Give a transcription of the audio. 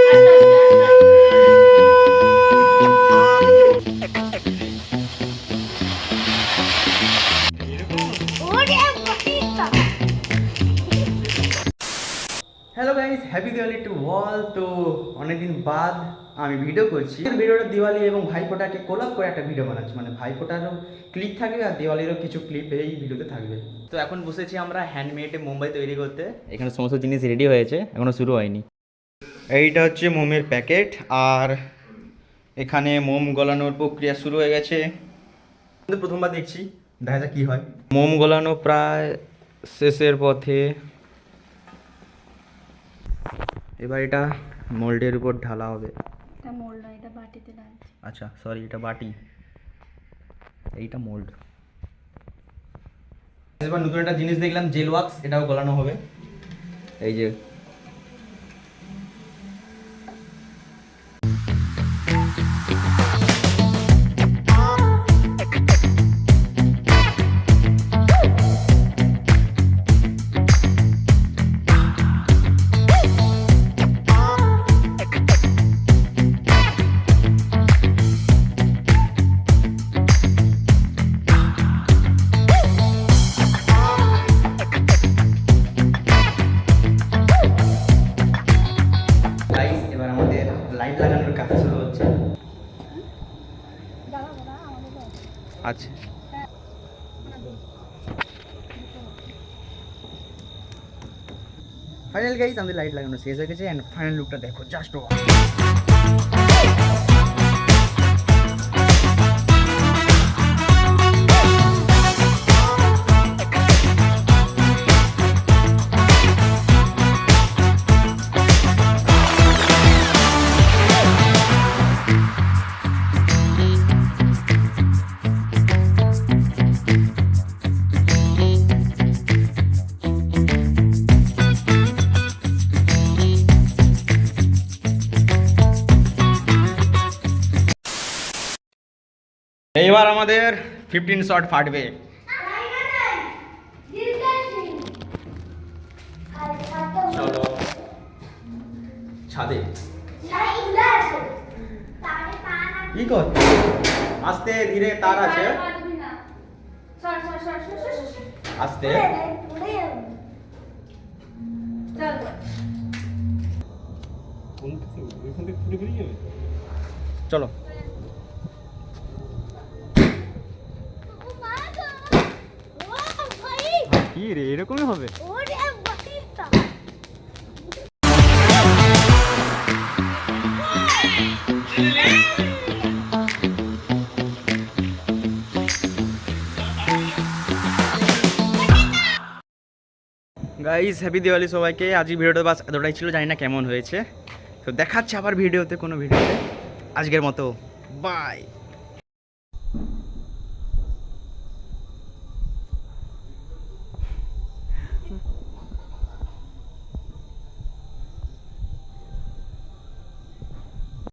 Hello guys, happy Diwali to all. তো অনেকদিন বাদ আমি ভিডিও করছি। ভিডিওটা দিওয়ালি এবং ভাইফোঁটাকে কোলাপ করে একটা ভিডিও বানাচ্ছি, মানে ভাইফোঁটারও ক্লিপ থাকবে আর দিওয়ালিরও কিছু ক্লিপ এই ভিডিওতে থাকবে। তো এখন বসেছি আমরা হ্যান্ডমেড মোমবাতি তৈরি করতে। এখানে সমস্ত জিনিস রেডি হয়েছে, এখনও শুরু হয়নি। এইটা হচ্ছে মোমের প্যাকেট, আর এখানে মোম গলানোর প্রক্রিয়া শুরু হয়ে গেছে। প্রথমবার দেখছি, দেখা যাক কী হয়। মোম গলানো প্রায় শেষের পথে। এবার এটা মোল্ডের উপর ঢালা হবে। এটা মোল্ড না, এটা বাটিতে ঢালছি। আচ্ছা সরি, এটা বাটি, এইটা মোল্ড। এবার নতুন একটা জিনিস দেখলাম, জেল ওয়াক্স, এটাও গলানো হবে। এই যে এবার আমাদের লাইট লাগানোর কাজ শুরু হচ্ছে। আচ্ছা ফাইনাল গাইস, আমাদের লাইট লাগানো শেষ হয়ে গেছে। এন্ড ফাইনাল লুকটা দেখো, জাস্ট এইবার আমাদের 15 শট ফাটবে। চলো ছাদে। কি কর, আস্তে ধীরে, তার আছে, আস্তে। চলো কি রে, এরকমই হবে। গাইস হ্যাপি দিওয়ালি সবাইকে। আজকে ভিডিওটা বাস এতটাই ছিল, জানি না কেমন হয়েছে। তো দেখাচ্ছে আবার ভিডিওতে, কোনো ভিডিওতে। আজকের মতো বাই।